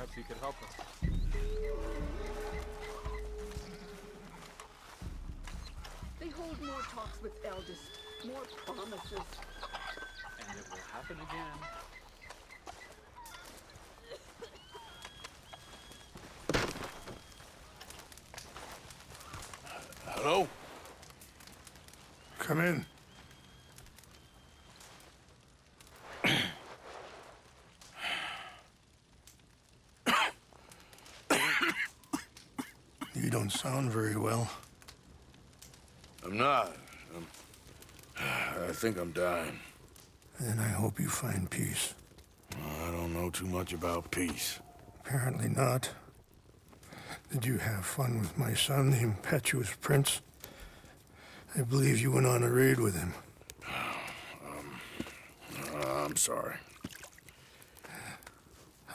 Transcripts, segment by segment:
Perhaps he could help us. They hold more talks with eldest, more promises. And it will happen again. Hello? Come in. You don't sound very well. I'm not. I think I'm dying. And I hope you find peace. I don't know too much about peace. Apparently not. Did you have fun with my son, the impetuous prince? I believe you went on a raid with him. I'm sorry.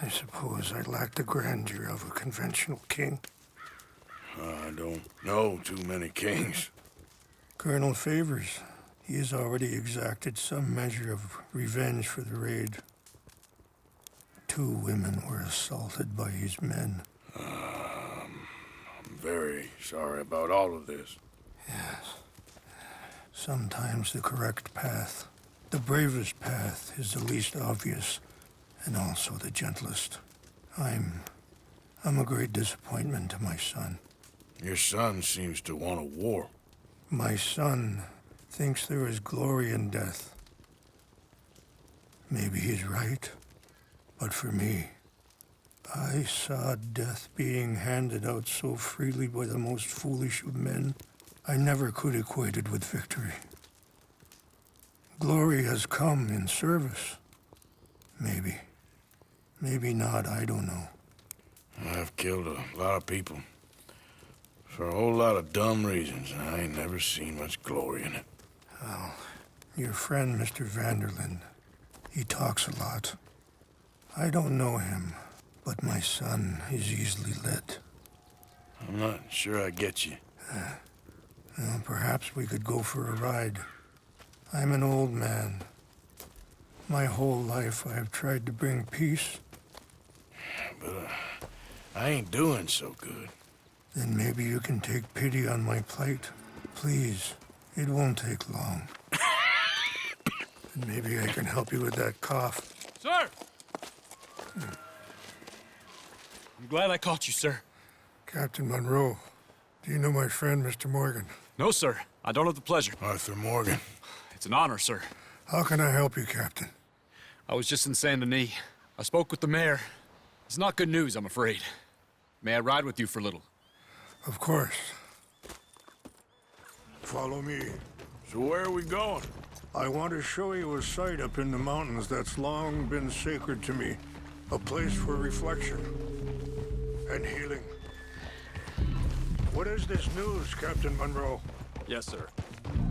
I suppose I lack the grandeur of a conventional king. I don't know too many kings. Colonel Favors, he has already exacted some measure of revenge for the raid. 2 women were assaulted by his men. I'm very sorry about all of this. Yes. Sometimes the correct path, the bravest path, is the least obvious, and also the gentlest. I'm a great disappointment to my son. Your son seems to want a war. My son thinks there is glory in death. Maybe he's right, but for me, I saw death being handed out so freely by the most foolish of men. I never could equate it with victory. Glory has come in service. Maybe. Maybe not, I don't know. I've killed a lot of people. For a whole lot of dumb reasons, and I ain't never seen much glory in it. Well, your friend, Mr. Vanderlyn, he talks a lot. I don't know him, but my son is easily led. I'm not sure I get you. Well, perhaps we could go for a ride. I'm an old man. My whole life I have tried to bring peace. But I ain't doing so good. Then maybe you can take pity on my plight. Please, it won't take long. And maybe I can help you with that cough. Sir! I'm glad I caught you, sir. Captain Monroe, do you know my friend, Mr. Morgan? No, sir. I don't have the pleasure. Arthur Morgan. It's an honor, sir. How can I help you, Captain? I was just in Saint Denis. I spoke with the mayor. It's not good news, I'm afraid. May I ride with you for a little? Of course. Follow me. So where are we going? I want to show you a site up in the mountains that's long been sacred to me. A place for reflection and healing. What is this news, Captain Monroe? Yes, sir.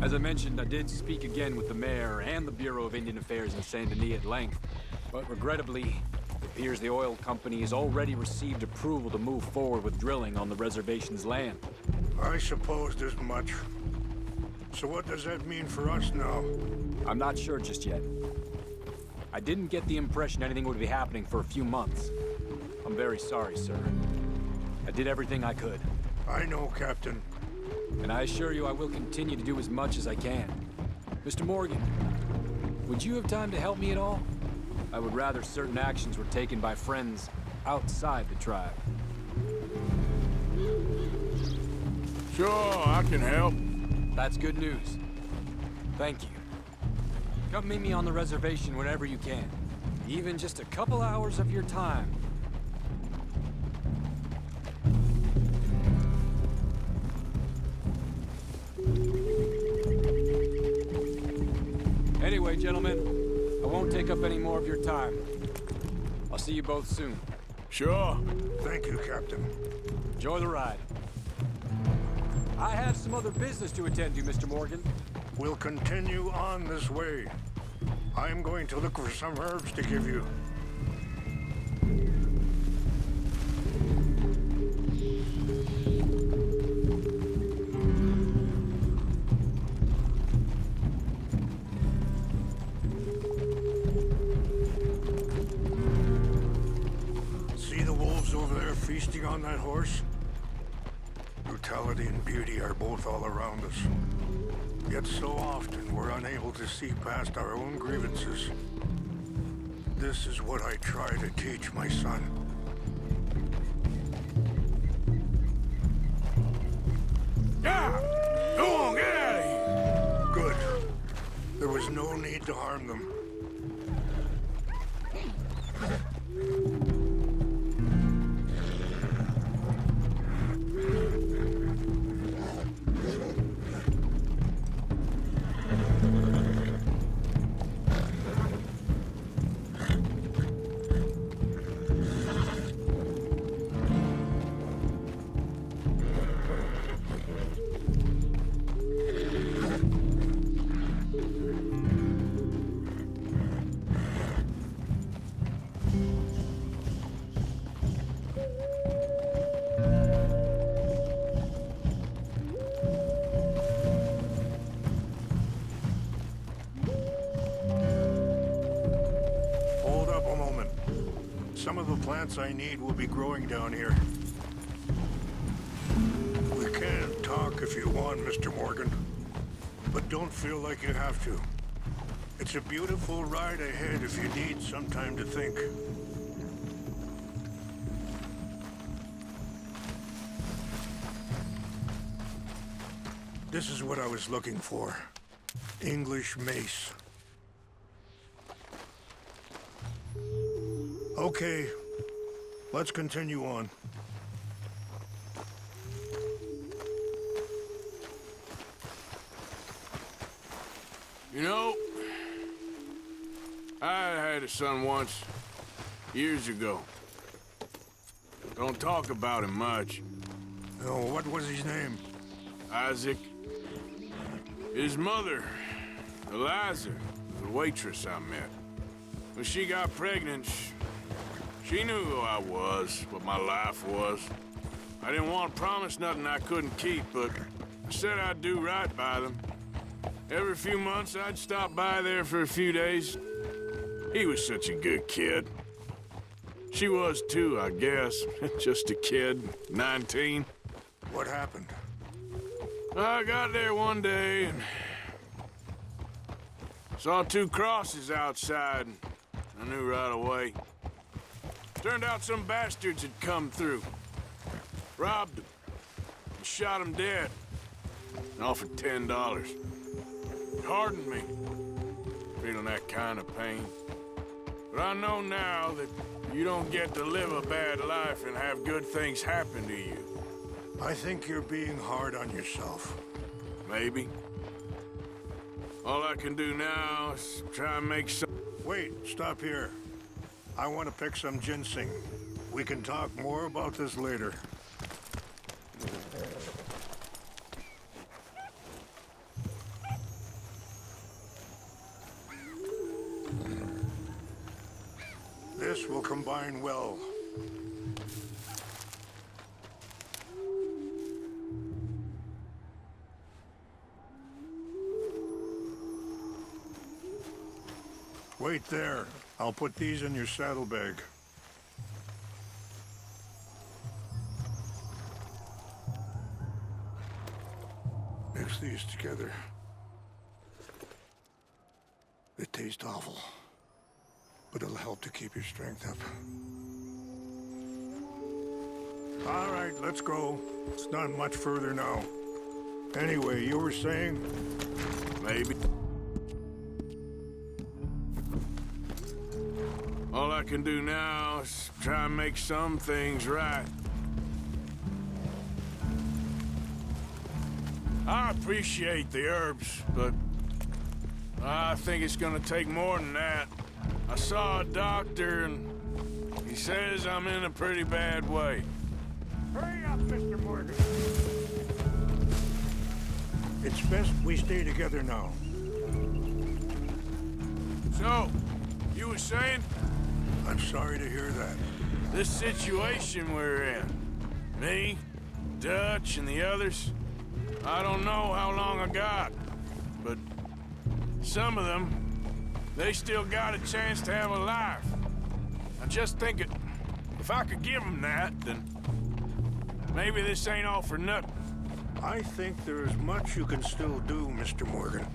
As I mentioned, I did speak again with the mayor and the Bureau of Indian Affairs in Saint Denis at length, but regrettably, it appears the oil company has already received approval to move forward with drilling on the reservation's land. I supposed as much. So what does that mean for us now? I'm not sure just yet. I didn't get the impression anything would be happening for a few months. I'm very sorry, sir. I did everything I could. I know, Captain. And I assure you I will continue to do as much as I can. Mr. Morgan, would you have time to help me at all? I would rather certain actions were taken by friends outside the tribe. Sure, I can help. That's good news. Thank you. Come meet me on the reservation whenever you can. Even just a couple hours of your time. Anyway, gentlemen, I won't take up any more of your time. I'll see you both soon. Sure. Thank you, Captain. Enjoy the ride. I have some other business to attend to, Mr. Morgan. We'll continue on this way. I'm going to look for some herbs to give you. See the wolves feasting on that horse? Brutality and beauty are both all around us. Yet so often we're unable to see past our own grievances. This is what I try to teach my son. Yeah! Go on, get out of here! Good. There was no need to harm them. Some of the plants I need will be growing down here. We can talk if you want, Mr. Morgan. But don't feel like you have to. It's a beautiful ride ahead if you need some time to think. This is what I was looking for. English mace. Okay, let's continue on. You know, I had a son once, years ago. Don't talk about him much. Oh, what was his name? Isaac. His mother, Eliza, the waitress I met. When she got pregnant, she knew who I was, what my life was. I didn't want to promise nothing I couldn't keep, but I said I'd do right by them. Every few months, I'd stop by there for a few days. He was such a good kid. She was too, I guess. Just a kid, 19. What happened? I got there one day and saw two crosses outside, and I knew right away. Turned out some bastards had come through, robbed them, and shot them dead, and offered $10. It hardened me, feeling that kind of pain. But I know now that you don't get to live a bad life and have good things happen to you. I think you're being hard on yourself. Maybe. All I can do now is try and make some... Wait, stop here. I want to pick some ginseng. We can talk more about this later. This will combine well. Wait there. I'll put these in your saddlebag. Mix these together. They taste awful, but it'll help to keep your strength up. All right, let's go. It's not much further now. Anyway, you were saying? Maybe. All I can do now is try and make some things right. I appreciate the herbs, but I think it's gonna take more than that. I saw a doctor, and he says I'm in a pretty bad way. Hurry up, Mr. Morgan. It's best we stay together now. So, you were saying? I'm sorry to hear that. This situation we're in, me, Dutch, and the others, I don't know how long I got, but some of them, they still got a chance to have a life. I just think If I could give him that, then maybe this ain't all for nothing. I think there is much you can still do, Mr. Morgan.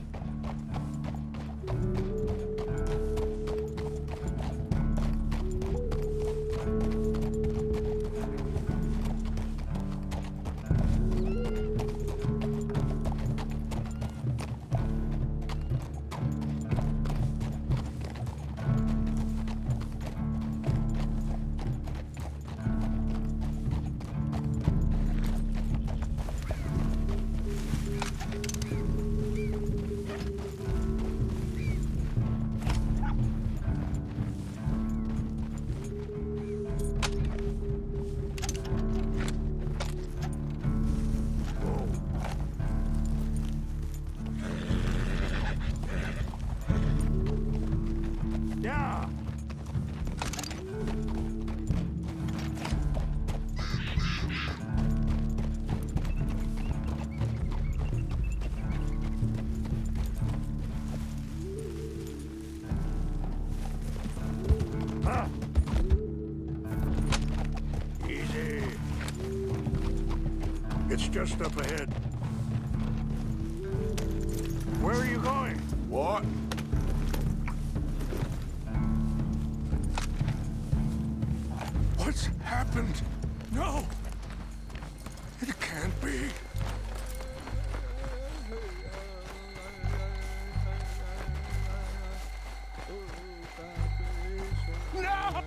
Yeah. Ah. Easy. It's just up ahead. Where are you going? What? What's happened? No! It can't be. No!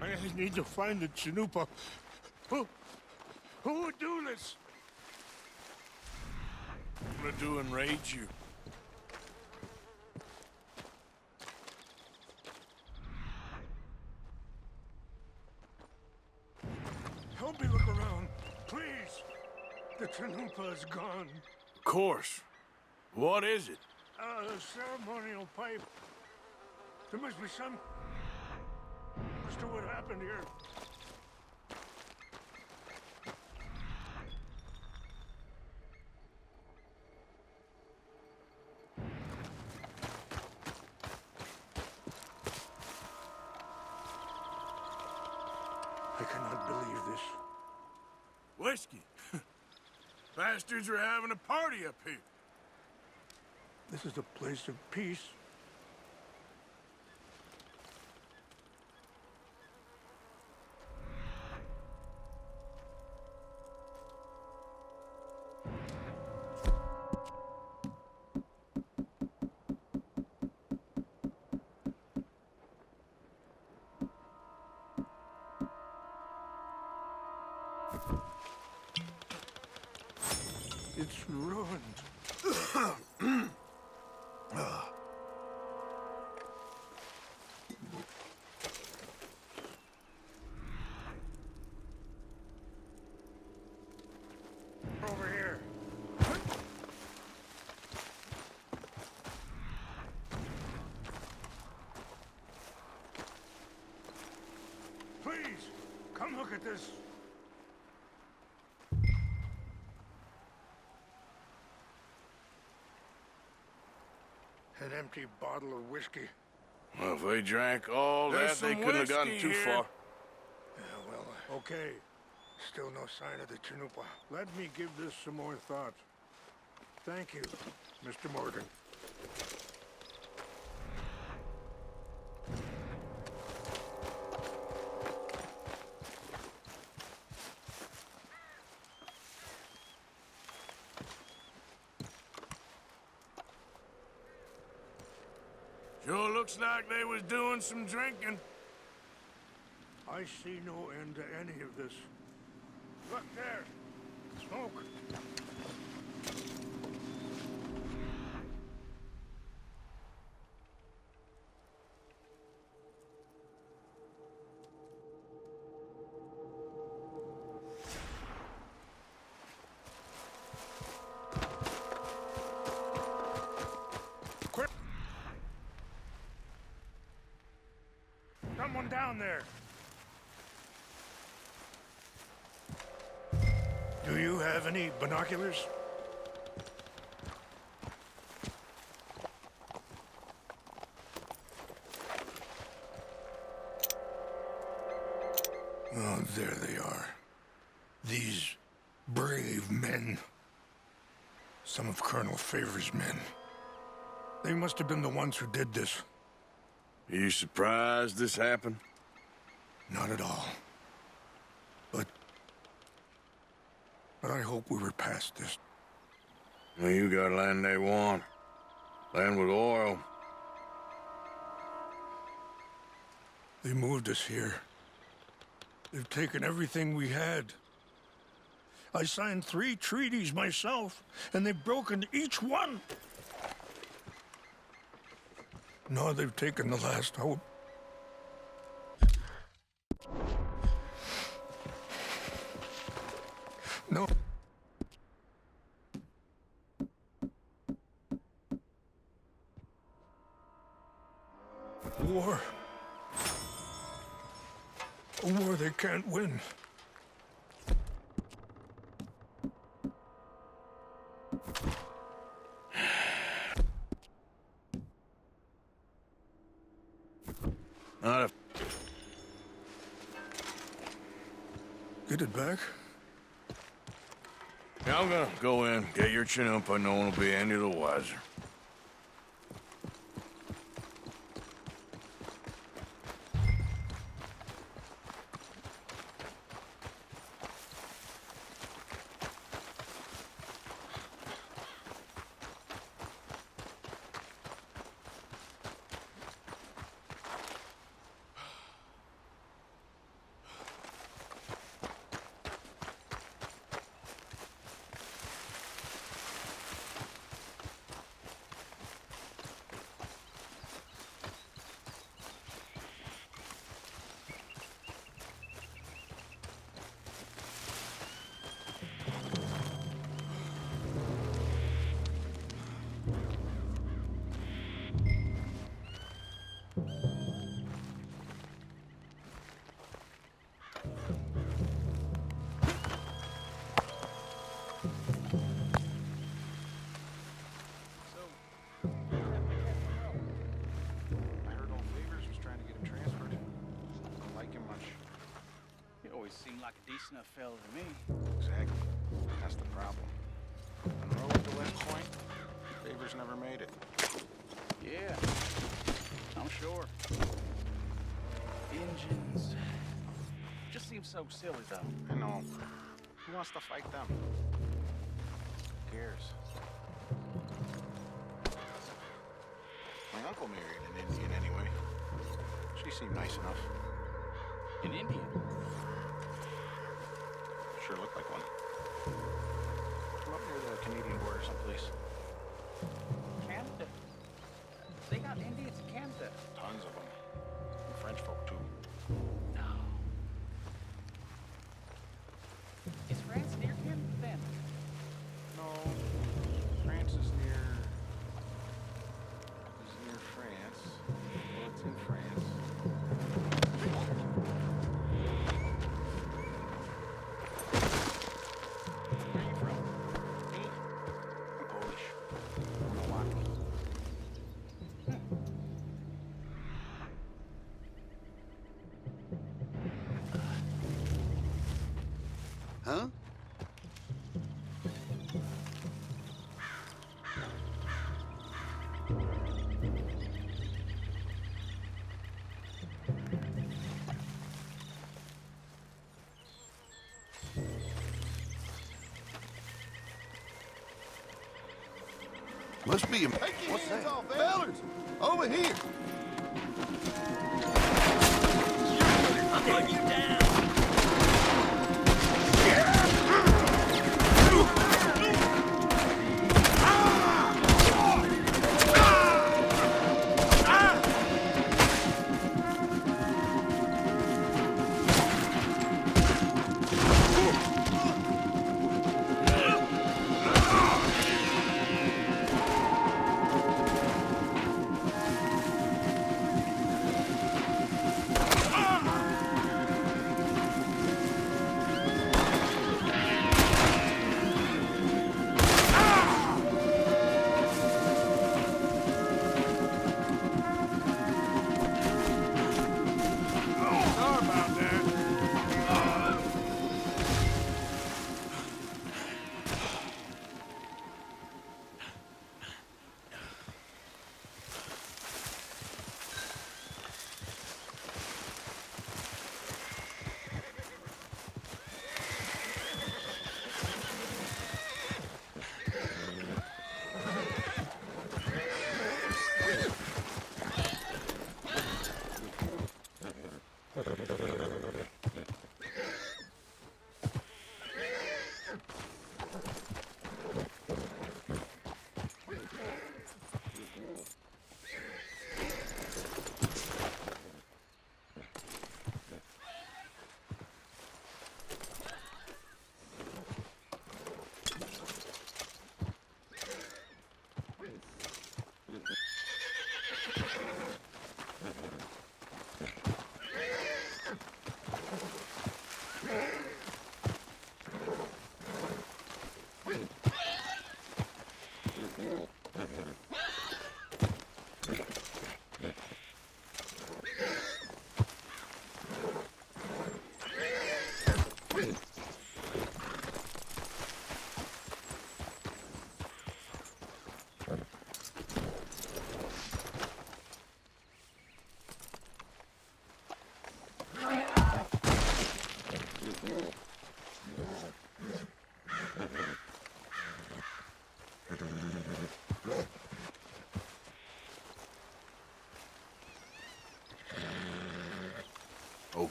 I need to find the Chanupa. Who would do this? I'm gonna do enrage you. Help me look around, please. The Chanupa is gone. Of course. What is it? A ceremonial pipe. There must be some as to what happened here. I cannot believe this. Whiskey. Bastards are having a party up here. This is a place of peace. It's ruined. Over here. Please, come look at this. An empty bottle of whiskey. Well, if they drank all There's that, they some couldn't have gotten whiskey too here. far. Yeah, well, okay. Still no sign of the Chanupa. Let me give this some more thought. Thank you, Mr. Morgan. Sure looks like they was doing some drinking. I see no end to any of this. Look there. Smoke. Quick! Someone down there. Do you have any binoculars? Oh, there they are. These brave men. Some of Colonel Favor's men. They must have been the ones who did this. Are you surprised this happened? Not at all. But I hope we were past this. Well, you got land they want. Land with oil. They moved us here. They've taken everything we had. I signed 3 treaties myself, and they've broken each one. Now they've taken the last hope. No. War. A war they can't win. Not if... Get it back? Yeah, I'm gonna go in, get your chin-up, and no one will be any the wiser. Seemed like a decent enough fella to me. Exactly. That's the problem. On the road to West Point, Favors never made it. Yeah, I'm sure. Engines. Just seems so silly, though. I know. Who wants to fight them? Who cares? My uncle married an Indian anyway. She seemed nice enough. An Indian? Sure looked like one. From up near the Canadian border someplace. Canada? They got Indians in Canada? Tons of them. And French folk, too. No. Is France near Canada, then? No. France is near... France. Well, it's in France. Where are you from? Me? I'm Polish. From Milwaukee. Huh? Must be a... What's that? Fellers! Over here! I'll put you down!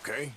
Okay.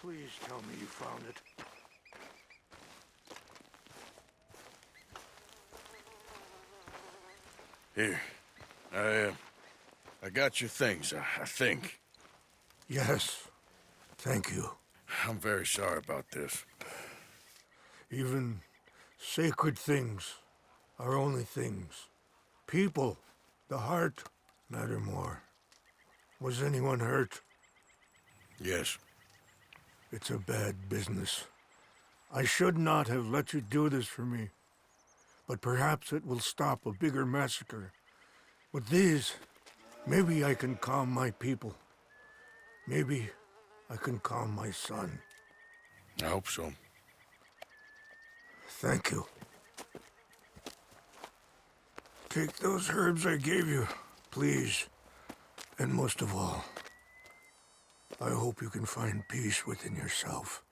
Please tell me you found it. Here. I got your things, I think. Yes. Thank you. I'm very sorry about this. Even sacred things are only things. People, the heart, matter more. Was anyone hurt? Yes. It's a bad business. I should not have let you do this for me. But perhaps it will stop a bigger massacre. With these, maybe I can calm my people. Maybe I can calm my son. I hope so. Thank you. Take those herbs I gave you, please. And most of all, I hope you can find peace within yourself.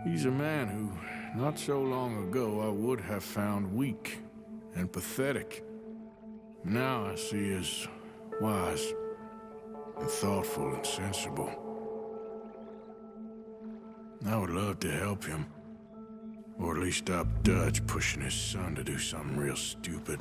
He's a man who, not so long ago, I would have found weak and pathetic. Now I see as wise and thoughtful and sensible. I would love to help him, or at least stop Dutch pushing his son to do something real stupid.